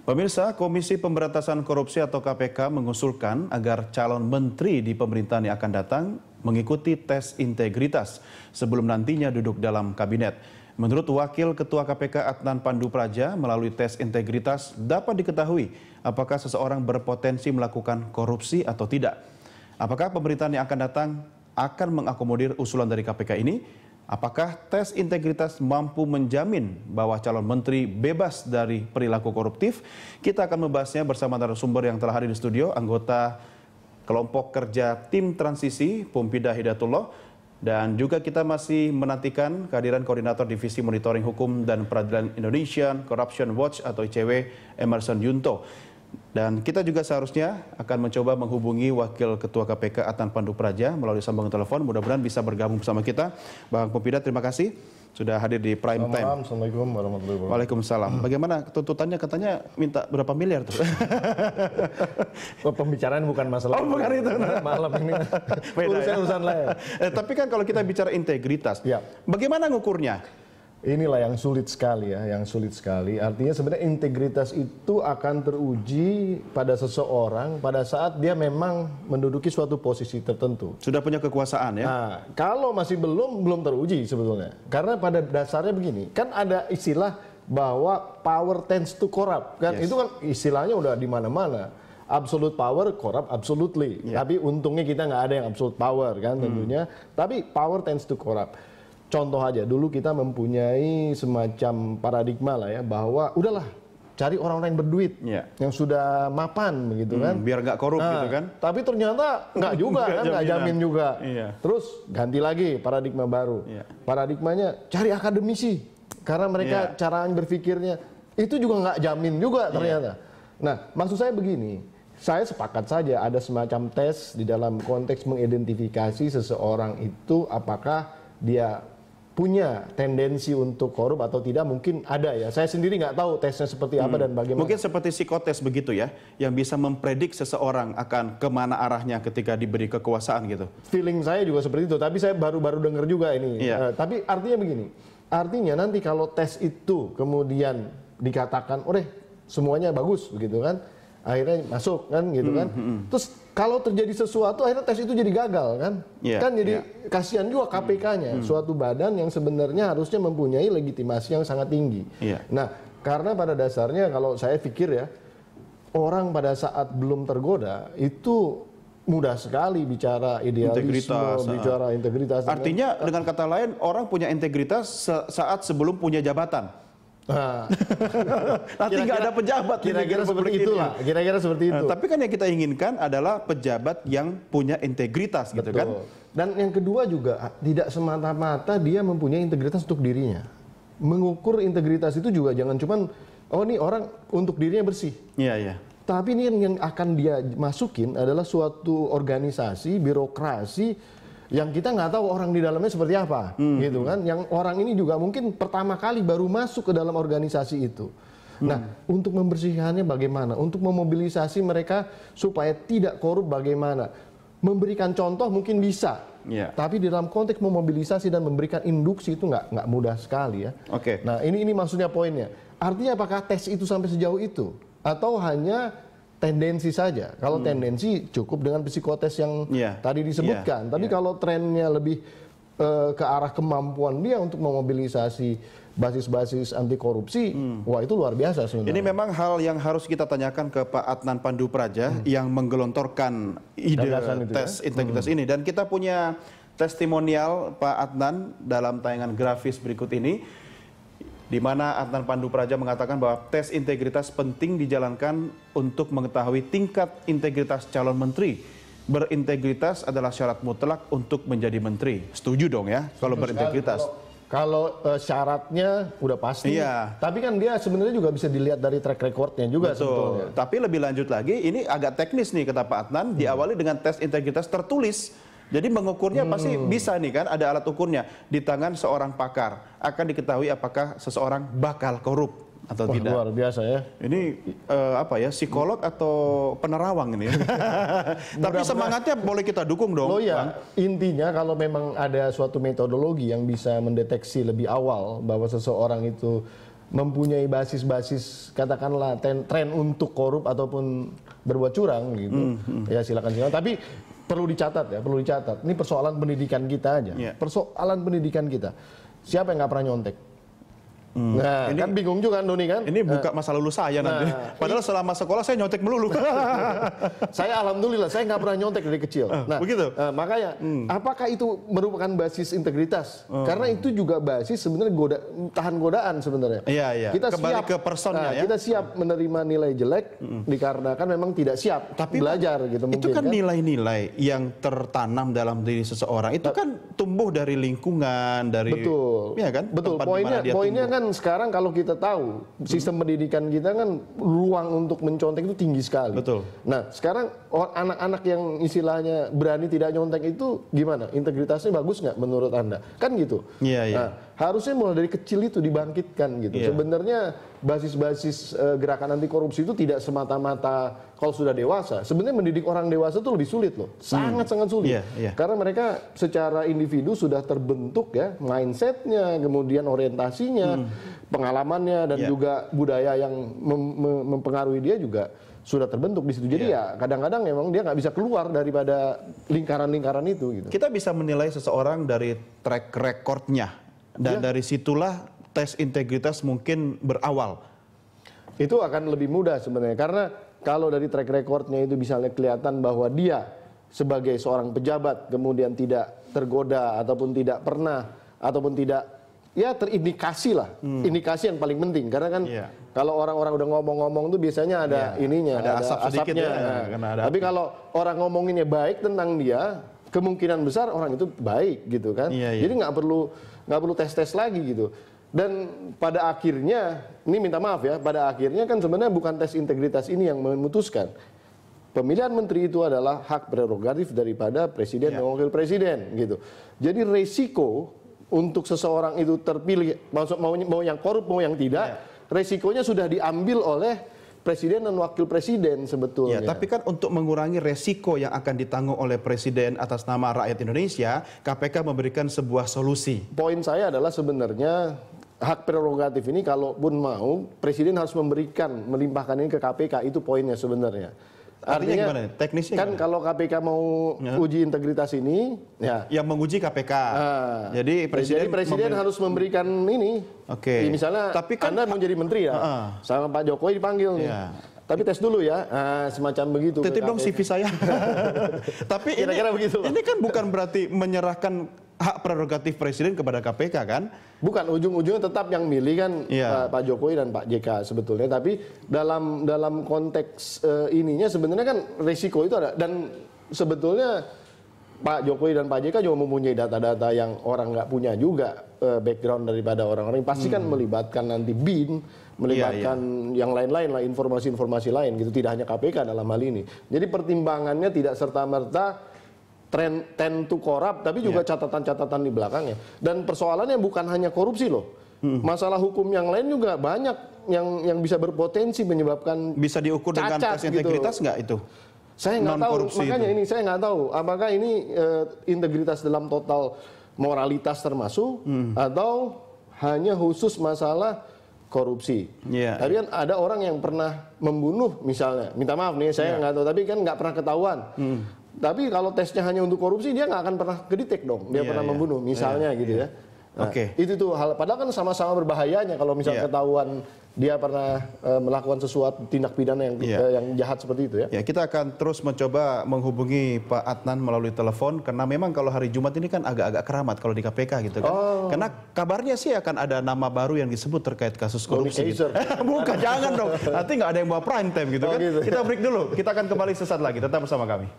Pemirsa, Komisi Pemberantasan Korupsi atau KPK mengusulkan agar calon menteri di pemerintahan yang akan datang mengikuti tes integritas sebelum nantinya duduk dalam kabinet. Menurut Wakil Ketua KPK Adnan Pandu Praja, melalui tes integritas dapat diketahui apakah seseorang berpotensi melakukan korupsi atau tidak. Apakah pemerintahan yang akan datang akan mengakomodir usulan dari KPK ini? Apakah tes integritas mampu menjamin bahwa calon menteri bebas dari perilaku koruptif? Kita akan membahasnya bersama narasumber yang telah hadir di studio, anggota kelompok kerja tim transisi Pumpida Hidayatullah, dan juga kita masih menantikan kehadiran Koordinator Divisi Monitoring Hukum dan Peradilan Indonesian Corruption Watch atau ICW, Emerson Yunto. Dan kita juga seharusnya akan mencoba menghubungi Wakil Ketua KPK Adnan Pandu Praja melalui sambungan telepon. Mudah-mudahan bisa bergabung bersama kita. Bang Pumpida, terima kasih sudah hadir di Prime Time. Assalamualaikum warahmatullahi wabarakatuh. Waalaikumsalam. Bagaimana tuntutannya, katanya minta berapa miliar tuh? Pembicaraan bukan masalah. Oh, bukan itu. Malam ini. Urusan lain. Tapi kan kalau kita bicara integritas, ya, bagaimana ngukurnya? Inilah yang sulit sekali ya, yang sulit sekali. Artinya sebenarnya integritas itu akan teruji pada seseorang pada saat dia memang menduduki suatu posisi tertentu. Sudah punya kekuasaan ya? Nah, kalau masih belum teruji sebetulnya. Karena pada dasarnya begini, kan ada istilah bahwa power tends to corrupt. Kan? Yes. Itu kan istilahnya udah di mana-mana. Absolute power corrupt absolutely. Yeah. Tapi untungnya kita nggak ada yang absolute power kan tentunya. Tapi power tends to corrupt. Contoh aja, dulu kita mempunyai semacam paradigma lah ya, bahwa udahlah cari orang-orang yang berduit, yang sudah mapan begitu kan. Biar nggak korup gitu kan. Tapi ternyata nggak juga kan, nggak jamin juga. Iya. Terus ganti lagi paradigma baru. Iya. Paradigmanya cari akademisi, karena mereka cara berpikirnya itu juga nggak jamin juga ternyata. Nah, maksud saya begini, saya sepakat saja ada semacam tes di dalam konteks mengidentifikasi seseorang itu apakah dia punya tendensi untuk korup atau tidak, mungkin ada ya. Saya sendiri nggak tahu tesnya seperti apa dan bagaimana. Mungkin seperti psikotes begitu ya, yang bisa mempredik seseorang akan kemana arahnya ketika diberi kekuasaan gitu. Feeling saya juga seperti itu, tapi saya baru dengar juga ini. Tapi artinya begini, artinya nanti kalau tes itu kemudian dikatakan, semuanya bagus begitu kan, akhirnya masuk kan gitu kan. Terus kalau terjadi sesuatu akhirnya tes itu jadi gagal kan. Kan jadi kasihan juga KPK-nya, suatu badan yang sebenarnya harusnya mempunyai legitimasi yang sangat tinggi. Nah, karena pada dasarnya kalau saya pikir ya, orang pada saat belum tergoda itu mudah sekali bicara idealisme, bicara integritas. Artinya dengan kata lain, orang punya integritas saat sebelum punya jabatan. Nah, nanti nggak ada pejabat, kira-kira seperti itulah, kira-kira seperti itu. Tapi kan yang kita inginkan adalah pejabat yang punya integritas. Betul. Gitu kan. Dan yang kedua juga tidak semata-mata dia mempunyai integritas untuk dirinya. Mengukur integritas itu juga jangan cuman ini orang untuk dirinya bersih. Iya. Tapi ini yang akan dia masukin adalah suatu organisasi, birokrasi yang kita nggak tahu orang di dalamnya seperti apa, gitu kan? Yang orang ini juga mungkin pertama kali baru masuk ke dalam organisasi itu. Nah, untuk membersihkannya bagaimana? Untuk memobilisasi mereka supaya tidak korup bagaimana? Memberikan contoh mungkin bisa, tapi di dalam konteks memobilisasi dan memberikan induksi itu nggak mudah sekali ya. Nah, ini maksudnya poinnya. Artinya apakah tes itu sampai sejauh itu? Atau hanya tendensi saja? Kalau tendensi cukup dengan psikotes yang tadi disebutkan. Tapi kalau trennya lebih ke arah kemampuan dia untuk memobilisasi basis-basis anti korupsi, wah itu luar biasa sebenarnya. Ini memang hal yang harus kita tanyakan ke Pak Adnan Pandu Praja yang menggelontorkan ide tes integritas ini. Dan kita punya testimonial Pak Adnan dalam tayangan grafis berikut ini, di mana Adnan Pandu Praja mengatakan bahwa tes integritas penting dijalankan untuk mengetahui tingkat integritas calon menteri. Berintegritas adalah syarat mutlak untuk menjadi menteri. Setuju dong ya kalau berintegritas? Kalau syaratnya udah pasti. Tapi kan dia sebenarnya juga bisa dilihat dari track recordnya juga. Betul. Sebetulnya. Tapi lebih lanjut lagi, ini agak teknis nih kata Pak Adnan, diawali dengan tes integritas tertulis. Jadi mengukurnya pasti bisa nih kan, ada alat ukurnya di tangan seorang pakar. Akan diketahui apakah seseorang bakal korup atau tidak. Luar biasa ya. Ini psikolog atau penerawang ini. Tapi semangatnya boleh kita dukung dong. Intinya kalau memang ada suatu metodologi yang bisa mendeteksi lebih awal bahwa seseorang itu mempunyai basis-basis katakanlah tren untuk korup ataupun berbuat curang gitu, ya silakan. Tapi perlu dicatat. Ini persoalan pendidikan kita aja. Persoalan pendidikan kita. Siapa yang nggak pernah nyontek? Nah, ini, kan bingung juga Doni kan? Ini buka masa lalu saya nanti. Padahal selama sekolah saya nyontek melulu. Saya alhamdulillah saya nggak pernah nyontek dari kecil. Nah, begitu. Makanya apakah itu merupakan basis integritas? Karena itu juga basis sebenarnya tahan godaan sebenarnya. Iya. Kita kembali siap, ke personnya ya. Kita siap menerima nilai jelek dikarenakan memang tidak siap belajar gitu. Itu kan nilai-nilai yang tertanam dalam diri seseorang. Itu kan tumbuh dari lingkungan, dari. Betul. Iya kan? Betul. Poinnya kan sekarang kalau kita tahu sistem pendidikan kita kan ruang untuk mencontek itu tinggi sekali. Betul. Nah sekarang anak-anak yang istilahnya berani tidak nyontek itu gimana? Integritasnya bagus nggak menurut Anda? Kan gitu. Iya. Nah, harusnya mulai dari kecil itu dibangkitkan gitu. Sebenarnya basis-basis gerakan anti korupsi itu tidak semata-mata kalau sudah dewasa. Sebenarnya mendidik orang dewasa itu lebih sulit loh, sangat-sangat sulit. Karena mereka secara individu sudah terbentuk ya, mindsetnya, kemudian orientasinya, pengalamannya dan juga budaya yang mempengaruhi dia juga sudah terbentuk di situ. Jadi ya kadang-kadang memang dia nggak bisa keluar daripada lingkaran-lingkaran itu. Gitu. Kita bisa menilai seseorang dari track recordnya dan dari situlah tes integritas mungkin berawal. Itu akan lebih mudah sebenarnya karena kalau dari track recordnya itu misalnya kelihatan bahwa dia sebagai seorang pejabat kemudian tidak tergoda ataupun tidak pernah ataupun tidak terindikasi lah, indikasi yang paling penting karena kan kalau orang-orang udah ngomong-ngomong tuh biasanya ada ininya, ada asapnya. Tapi kalau orang ngomonginnya baik tentang dia, kemungkinan besar orang itu baik gitu kan. Jadi nggak perlu tes-tes lagi gitu. Dan pada akhirnya, ini minta maaf ya, pada akhirnya kan sebenarnya bukan tes integritas ini yang memutuskan. Pemilihan menteri itu adalah hak prerogatif daripada presiden dan wakil presiden gitu. Jadi resiko untuk seseorang itu terpilih, mau yang korup mau yang tidak, resikonya sudah diambil oleh presiden dan wakil presiden sebetulnya. Tapi kan untuk mengurangi resiko yang akan ditanggung oleh presiden atas nama rakyat Indonesia, KPK memberikan sebuah solusi. Poin saya adalah sebenarnya hak prerogatif ini kalaupun mau, presiden harus melimpahkan ini ke KPK, itu poinnya sebenarnya. Artinya gimana? Teknisnya kan gimana? Kalau KPK mau uji integritas ini, yang menguji KPK. Jadi presiden harus memberikan ini. Misalnya, tapi kan Anda mau jadi menteri ya, sama Pak Jokowi dipanggil nih. Tapi tes dulu ya, semacam begitu. Titip dong CV saya. Tapi kira-kira begitu. Ini kan bukan berarti menyerahkan hak prerogatif presiden kepada KPK kan? Bukan, ujung-ujungnya tetap yang milih kan Pak Jokowi dan Pak JK sebetulnya. Tapi dalam konteks ininya sebenarnya kan risiko itu ada. Dan sebetulnya Pak Jokowi dan Pak JK juga mempunyai data-data yang orang nggak punya juga background daripada orang-orang. Pasti kan melibatkan nanti BIN, melibatkan yang lain-lain lah, informasi-informasi lain gitu. Tidak hanya KPK dalam hal ini. Jadi pertimbangannya tidak serta-merta tend to corrupt, tapi juga catatan-catatan di belakangnya. Dan persoalannya bukan hanya korupsi loh. Masalah hukum yang lain juga banyak yang bisa berpotensi menyebabkan bisa diukur dengan tes integritas nggak itu? Saya nggak tahu, makanya ini saya nggak tahu apakah ini integritas dalam total moralitas termasuk atau hanya khusus masalah korupsi. Tapi kan ada orang yang pernah membunuh misalnya, minta maaf nih saya nggak tahu, tapi kan nggak pernah ketahuan. Tapi kalau tesnya hanya untuk korupsi, dia nggak akan pernah kedetek dong. Dia pernah membunuh, misalnya gitu ya. Nah, itu tuh hal. Padahal kan sama-sama berbahayanya kalau misalnya ketahuan dia pernah melakukan sesuatu tindak pidana yang jahat seperti itu ya. Kita akan terus mencoba menghubungi Pak Adnan melalui telepon karena memang kalau hari Jumat ini kan agak-agak keramat kalau di KPK gitu kan. Karena kabarnya sih akan ada nama baru yang disebut terkait kasus korupsi. Gitu. Bukan, jangan dong. Nanti nggak ada yang bawa prime time gitu kan. Kita break dulu. Kita akan kembali sesaat lagi. Tetap bersama kami.